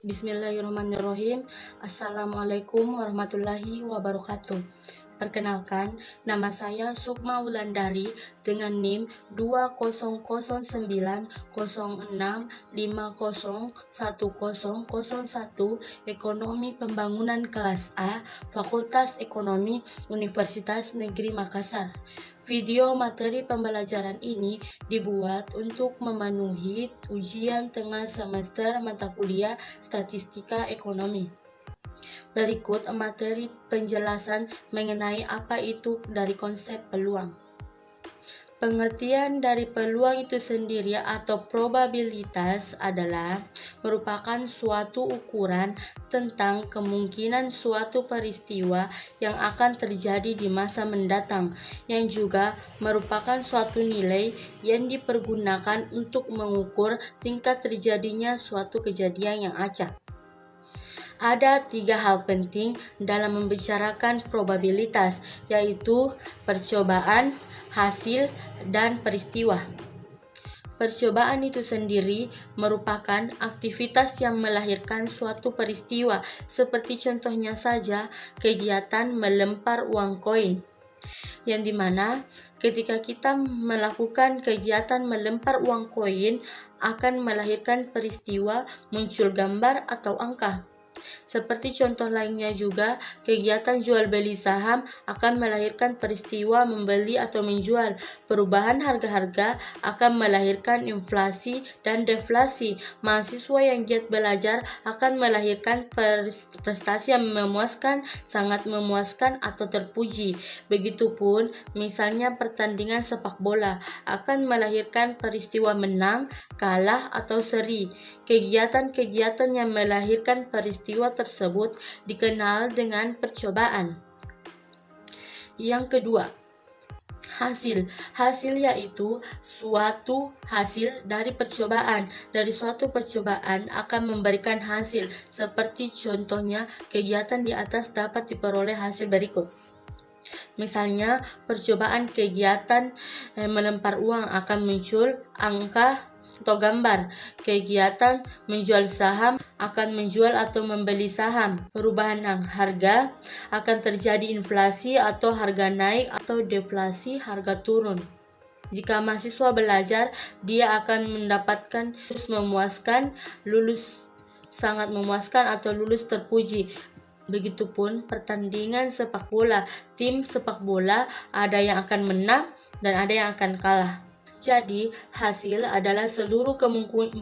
Bismillahirrahmanirrahim. Assalamualaikum warahmatullahi wabarakatuh. Perkenalkan, nama saya Sukma Wulandari dengan NIM 200906501001 Ekonomi Pembangunan Kelas A, Fakultas Ekonomi Universitas Negeri Makassar. Video materi pembelajaran ini dibuat untuk memenuhi ujian tengah semester mata kuliah Statistika Ekonomi. Berikut materi penjelasan mengenai apa itu dari konsep peluang. Pengertian dari peluang itu sendiri atau probabilitas adalah merupakan suatu ukuran tentang kemungkinan suatu peristiwa yang akan terjadi di masa mendatang, yang juga merupakan suatu nilai yang dipergunakan untuk mengukur tingkat terjadinya suatu kejadian yang acak. Ada 3 hal penting dalam membicarakan probabilitas, yaitu percobaan, hasil, dan peristiwa. Percobaan itu sendiri merupakan aktivitas yang melahirkan suatu peristiwa, seperti contohnya saja kegiatan melempar uang koin, yang dimana ketika kita melakukan kegiatan melempar uang koin akan melahirkan peristiwa muncul gambar atau angka. Seperti contoh lainnya juga, kegiatan jual beli saham akan melahirkan peristiwa membeli atau menjual. Perubahan harga-harga akan melahirkan inflasi dan deflasi. Mahasiswa yang giat belajar akan melahirkan prestasi yang memuaskan, sangat memuaskan atau terpuji. Begitupun misalnya pertandingan sepak bola akan melahirkan peristiwa menang, kalah, atau seri. Kegiatan-kegiatan yang melahirkan peristiwa tersebut dikenal dengan percobaan. Yang kedua, hasil. Hasil yaitu suatu hasil dari percobaan. Dari suatu percobaan akan memberikan hasil. Seperti contohnya, kegiatan di atas dapat diperoleh hasil berikut. Misalnya, percobaan kegiatan melempar uang akan muncul angka atau gambar. Kegiatan menjual saham akan menjual atau membeli saham. Perubahan harga akan terjadi inflasi atau harga naik atau deflasi harga turun. Jika mahasiswa belajar, dia akan mendapatkan lulus memuaskan, lulus sangat memuaskan, atau lulus terpuji. Begitupun pertandingan sepak bola. Tim sepak bola ada yang akan menang dan ada yang akan kalah. Jadi, hasil adalah seluruh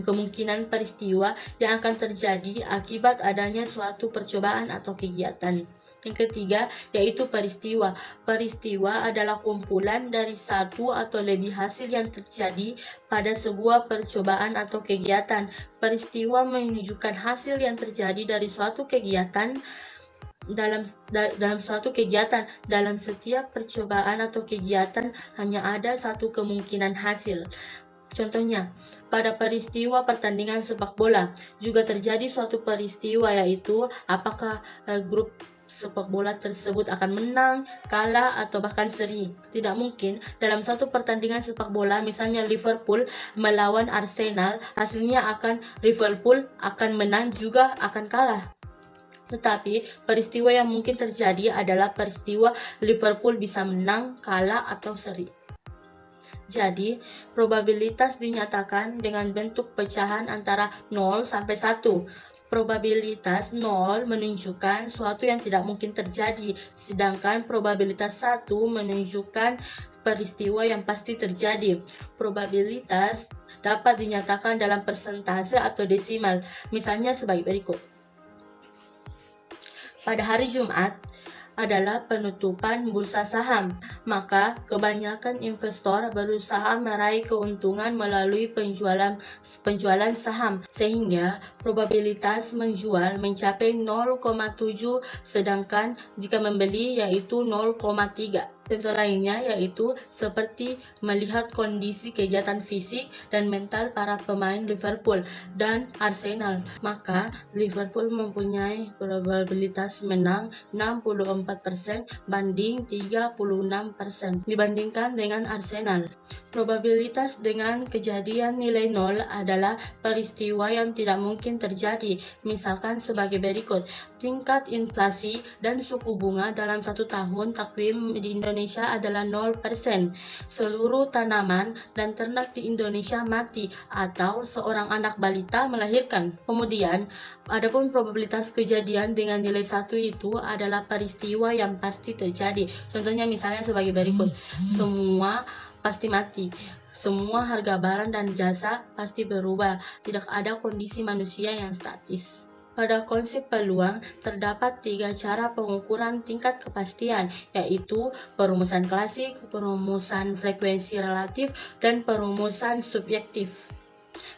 kemungkinan peristiwa yang akan terjadi akibat adanya suatu percobaan atau kegiatan. Yang ketiga, yaitu peristiwa. Peristiwa adalah kumpulan dari satu atau lebih hasil yang terjadi pada sebuah percobaan atau kegiatan. Peristiwa menunjukkan hasil yang terjadi dari suatu kegiatan dalam suatu kegiatan. Dalam setiap percobaan atau kegiatan hanya ada satu kemungkinan hasil. Contohnya, pada peristiwa pertandingan sepak bola juga terjadi suatu peristiwa, yaitu apakah grup sepak bola tersebut akan menang, kalah, atau bahkan seri. Tidak mungkin dalam satu pertandingan sepak bola, misalnya Liverpool melawan Arsenal, hasilnya akan Liverpool akan menang juga akan kalah. Tetapi peristiwa yang mungkin terjadi adalah peristiwa Liverpool bisa menang, kalah, atau seri. Jadi, probabilitas dinyatakan dengan bentuk pecahan antara 0 sampai 1. Probabilitas 0 menunjukkan suatu yang tidak mungkin terjadi, sedangkan probabilitas 1 menunjukkan peristiwa yang pasti terjadi. Probabilitas dapat dinyatakan dalam persentase atau desimal, misalnya sebagai berikut. Pada hari Jumat adalah penutupan bursa saham, maka kebanyakan investor berusaha meraih keuntungan melalui penjualan saham, sehingga probabilitas menjual mencapai 0,7, sedangkan jika membeli yaitu 0,3. Contoh lainnya yaitu seperti melihat kondisi kegiatan fisik dan mental para pemain Liverpool dan Arsenal. Maka Liverpool mempunyai probabilitas menang 64% banding 36% dibandingkan dengan Arsenal. Probabilitas dengan kejadian nilai 0 adalah peristiwa yang tidak mungkin terjadi, misalkan sebagai berikut. Tingkat inflasi dan suku bunga dalam 1 tahun takwim di Indonesia adalah 0%. Seluruh tanaman dan ternak di Indonesia mati atau seorang anak balita melahirkan. Kemudian, adapun probabilitas kejadian dengan nilai 1 itu adalah peristiwa yang pasti terjadi. Contohnya misalnya sebagai berikut. Semua pasti mati. Semua harga barang dan jasa pasti berubah. Tidak ada kondisi manusia yang statis. Pada konsep peluang, terdapat 3 cara pengukuran tingkat kepastian, yaitu perumusan klasik, perumusan frekuensi relatif, dan perumusan subjektif.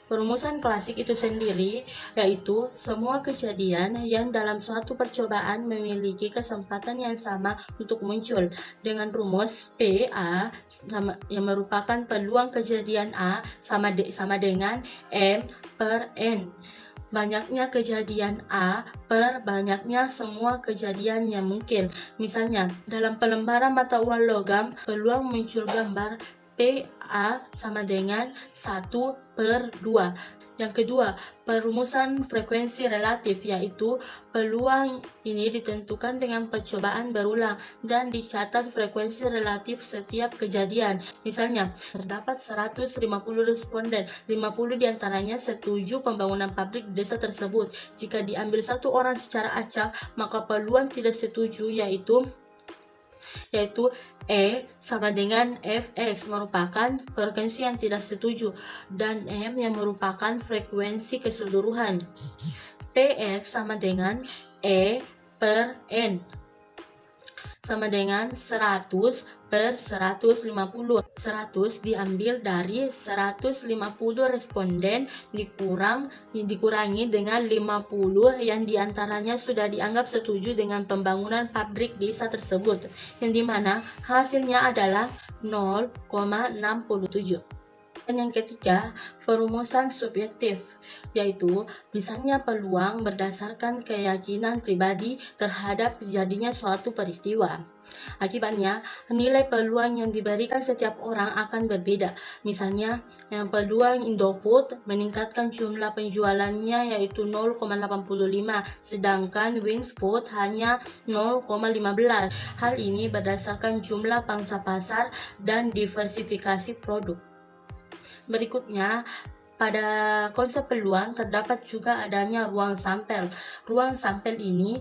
Perumusan klasik itu sendiri yaitu semua kejadian yang dalam suatu percobaan memiliki kesempatan yang sama untuk muncul dengan rumus PA yang merupakan peluang kejadian A sama dengan M per N. Banyaknya kejadian A per banyaknya semua kejadian yang mungkin. Misalnya, dalam pelembaran mata uang logam, peluang muncul gambar PA sama dengan 1/2. Yang kedua, perumusan frekuensi relatif, yaitu peluang ini ditentukan dengan percobaan berulang dan dicatat frekuensi relatif setiap kejadian. Misalnya, terdapat 150 responden, 50 diantaranya setuju pembangunan pabrik di desa tersebut. Jika diambil 1 orang secara acak, maka peluang tidak setuju yaitu E sama dengan Fx merupakan frekuensi yang tidak setuju dan M yang merupakan frekuensi keseluruhan. Px sama dengan E per N sama dengan 100 per 150. 100 diambil dari 150 responden dikurangi dengan 50 yang diantaranya sudah dianggap setuju dengan pembangunan pabrik desa tersebut, yang dimana hasilnya adalah 0,67. Dan yang ketiga, perumusan subjektif, yaitu misalnya peluang berdasarkan keyakinan pribadi terhadap terjadinya suatu peristiwa. Akibatnya, nilai peluang yang diberikan setiap orang akan berbeda. Misalnya, yang peluang Indofood meningkatkan jumlah penjualannya yaitu 0,85, sedangkan Wings Food hanya 0,15. Hal ini berdasarkan jumlah pangsa pasar dan diversifikasi produk. Berikutnya, pada konsep peluang terdapat juga adanya ruang sampel. Ruang sampel ini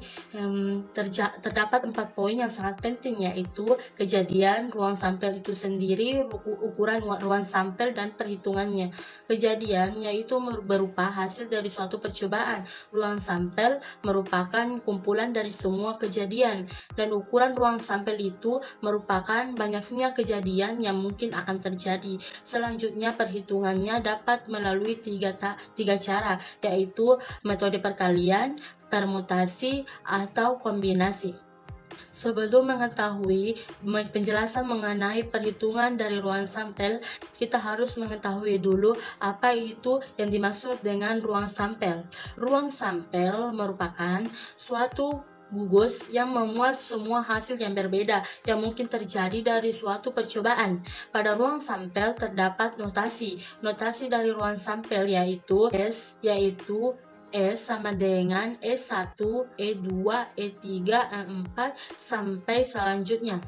terdapat 4 poin yang sangat penting, yaitu kejadian, ruang sampel itu sendiri, ukuran ruang sampel, dan perhitungannya. Kejadian yaitu berupa hasil dari suatu percobaan. Ruang sampel merupakan kumpulan dari semua kejadian, dan ukuran ruang sampel itu merupakan banyaknya kejadian yang mungkin akan terjadi. Selanjutnya, perhitungannya dapat melalui tiga cara, yaitu metode perkalian, permutasi, atau kombinasi. Sebelum mengetahui penjelasan mengenai perhitungan dari ruang sampel, kita harus mengetahui dulu apa itu yang dimaksud dengan ruang sampel. Ruang sampel merupakan suatu gugus yang memuat semua hasil yang berbeda yang mungkin terjadi dari suatu percobaan. Pada ruang sampel terdapat notasi. Notasi dari ruang sampel yaitu S sama dengan E1, E2, E3, E4 sampai selanjutnya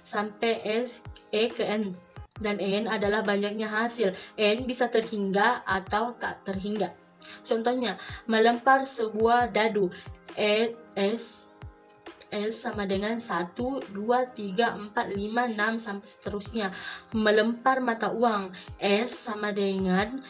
sampai E ke N, dan N adalah banyaknya hasil. N bisa terhingga atau tak terhingga. Contohnya, melempar sebuah dadu, S sama dengan 1, 2, 3, 4, 5, 6 sampai seterusnya. Melempar mata uang, S sama dengan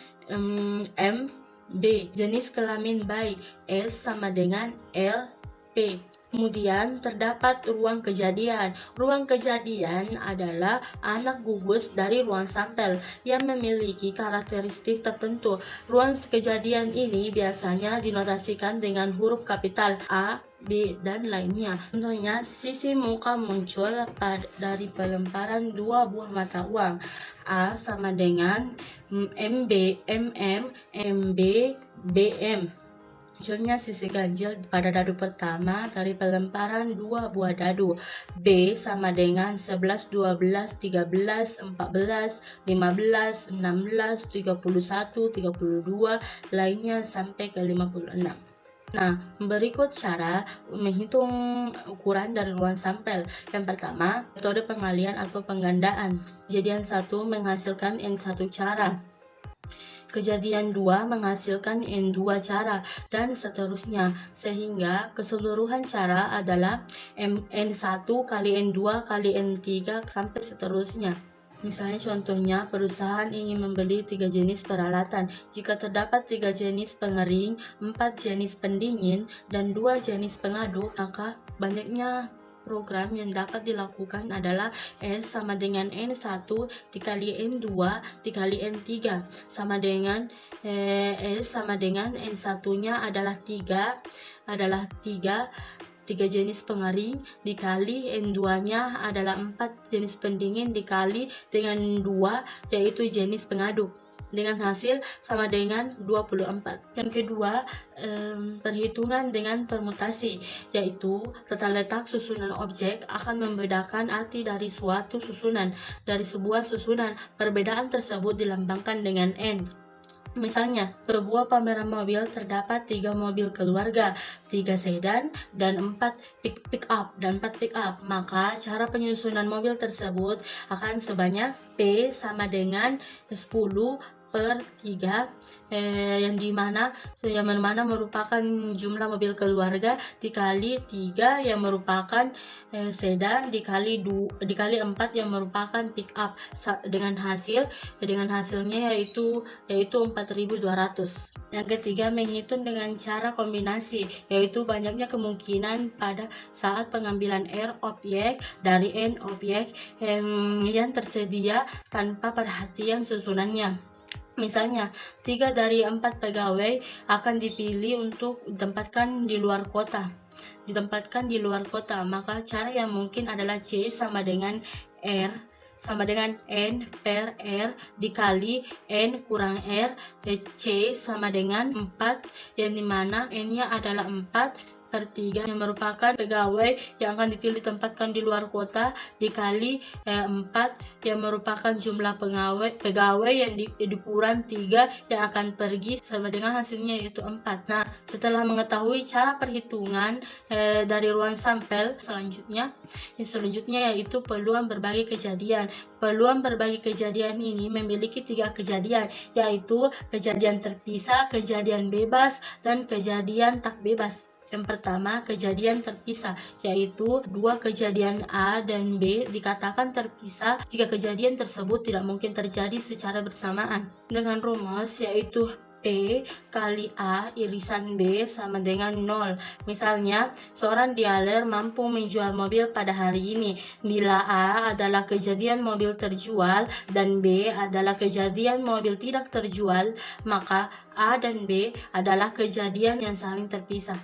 M B. Jenis kelamin bayi, S sama dengan L P. Kemudian terdapat ruang kejadian. Ruang kejadian adalah anak gugus dari ruang sampel yang memiliki karakteristik tertentu. Ruang kejadian ini biasanya dinotasikan dengan huruf kapital A, B, dan lainnya. Contohnya, sisi muka muncul dari pelemparan dua buah mata uang. A sama dengan MB, MM, MB, BM. Munculnya sisi ganjil pada dadu pertama dari pelemparan dua buah dadu. B sama dengan 11, 12, 13, 14, 15, 16, 31, 32, lainnya sampai ke 56. Nah, berikut cara menghitung ukuran dari ruang sampel. Yang pertama, metode pengalian atau penggandaan. Kejadian 1 menghasilkan N1 cara. Kejadian 2 menghasilkan N2 cara, dan seterusnya, sehingga keseluruhan cara adalah N1 kali N2 kali N3 sampai seterusnya. Misalnya contohnya, perusahaan ingin membeli 3 jenis peralatan. Jika terdapat 3 jenis pengering, 4 jenis pendingin, dan 2 jenis pengaduk, maka banyaknya program yang dapat dilakukan adalah S sama dengan N1 dikali N2 dikali N3 sama dengan S sama dengan N1 nya adalah 3 jenis pengering dikali N2 nya adalah 4 jenis pendingin dikali dengan 2 yaitu jenis pengaduk, dengan hasil sama dengan 24. Yang kedua, perhitungan dengan permutasi, yaitu tata letak susunan objek akan membedakan arti dari suatu susunan. Dari sebuah susunan, perbedaan tersebut dilambangkan dengan N. Misalnya, sebuah pameran mobil terdapat 3 mobil keluarga, 3 sedan, dan 4 pick up. Maka cara penyusunan mobil tersebut akan sebanyak P sama dengan 10 per 3, yang mana merupakan jumlah mobil keluarga dikali 3 yang merupakan sedan dikali 4 yang merupakan pick up, dengan hasilnya yaitu 4.200. Yang ketiga, menghitung dengan cara kombinasi, yaitu banyaknya kemungkinan pada saat pengambilan R objek dari N objek yang tersedia tanpa perhatian susunannya. Misalnya, 3 dari 4 pegawai akan dipilih untuk ditempatkan di luar kota. Maka cara yang mungkin adalah C sama dengan N per R dikali N kurang R. C sama dengan 4, yang dimana N-nya adalah 4 per 3 yang merupakan pegawai yang akan dipilih ditempatkan di luar kota dikali 4 yang merupakan jumlah pegawai yang dikurang 3 yang akan pergi, sama dengan hasilnya yaitu 4. Nah, setelah mengetahui cara perhitungan dari ruang sampel, selanjutnya yaitu peluang berbagi kejadian. Peluang berbagi kejadian ini memiliki 3 kejadian, yaitu kejadian terpisah, kejadian bebas, dan kejadian tak bebas. Yang pertama, kejadian terpisah, yaitu 2 kejadian A dan B dikatakan terpisah jika kejadian tersebut tidak mungkin terjadi secara bersamaan. Dengan rumus yaitu P kali A irisan B sama dengan 0. Misalnya, seorang dealer mampu menjual mobil pada hari ini. Bila A adalah kejadian mobil terjual dan B adalah kejadian mobil tidak terjual, maka A dan B adalah kejadian yang saling terpisah.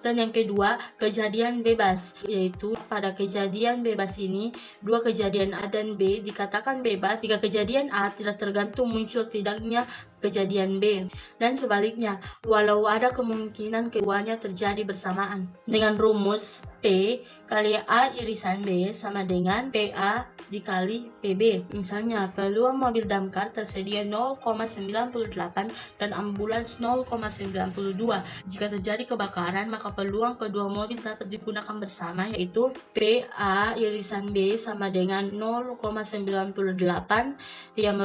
Dan yang kedua, kejadian bebas, yaitu pada kejadian bebas ini 2 kejadian A dan B dikatakan bebas jika kejadian A tidak tergantung muncul tidaknya kejadian B, dan sebaliknya walau ada kemungkinan keduanya terjadi bersamaan. Dengan rumus P kali A irisan B sama dengan PA dikali PB. Misalnya, peluang mobil damkar tersedia 0,98 dan ambulans 0,92. Jika terjadi kebakaran, maka peluang kedua mobil dapat digunakan bersama, yaitu PA irisan B sama dengan 0,98 yang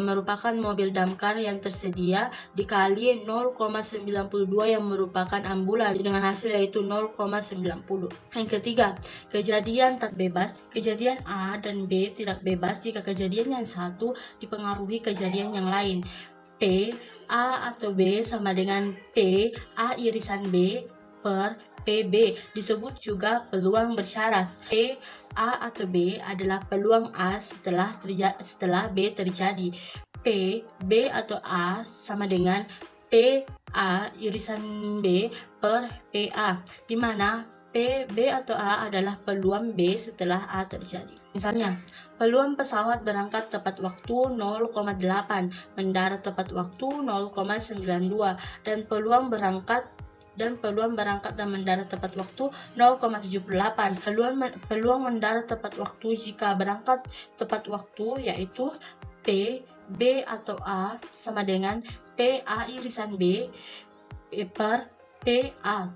merupakan mobil damkar yang tersedia dikali 0,92 yang merupakan ambulans, dengan hasil yaitu 0,90. Yang ketiga, kejadian tak bebas. Kejadian A dan B tidak bebas jika kejadian yang satu dipengaruhi kejadian yang lain. P A atau B sama dengan P A irisan B per PB, disebut juga peluang bersyarat. A atau B adalah peluang A setelah B terjadi. B atau A sama dengan PA irisan B per PA, di mana B atau A adalah peluang B setelah A terjadi. Misalnya, peluang pesawat berangkat tepat waktu 0,8, mendarat tepat waktu 0,92, dan peluang berangkat dan mendarat tepat waktu 0,78. Peluang mendarat tepat waktu jika berangkat tepat waktu yaitu B atau A sama dengan PA irisan B per PA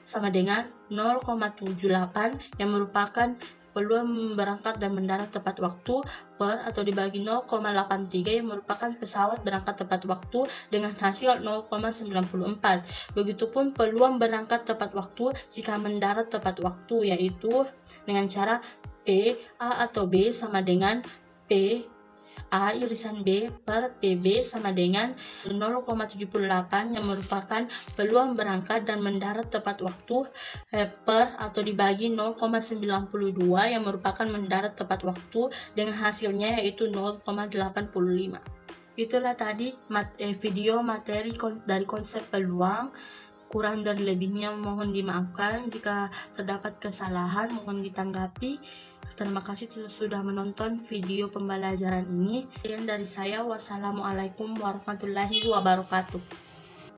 sama dengan 0,78, yang merupakan peluang berangkat dan mendarat tepat waktu per atau dibagi 0,83 yang merupakan pesawat berangkat tepat waktu dengan hasil 0,94. Begitupun peluang berangkat tepat waktu jika mendarat tepat waktu, yaitu dengan cara P A atau B sama dengan P A irisan B per PB sama dengan 0,78 yang merupakan peluang berangkat dan mendarat tepat waktu per atau dibagi 0,92 yang merupakan mendarat tepat waktu dengan hasilnya yaitu 0,85. Itulah tadi video materi dari konsep peluang. Kurang dan lebihnya mohon dimaafkan. Jika terdapat kesalahan mohon ditanggapi. Terima kasih sudah menonton video pembelajaran ini. Sekian dari saya. Wassalamualaikum warahmatullahi wabarakatuh.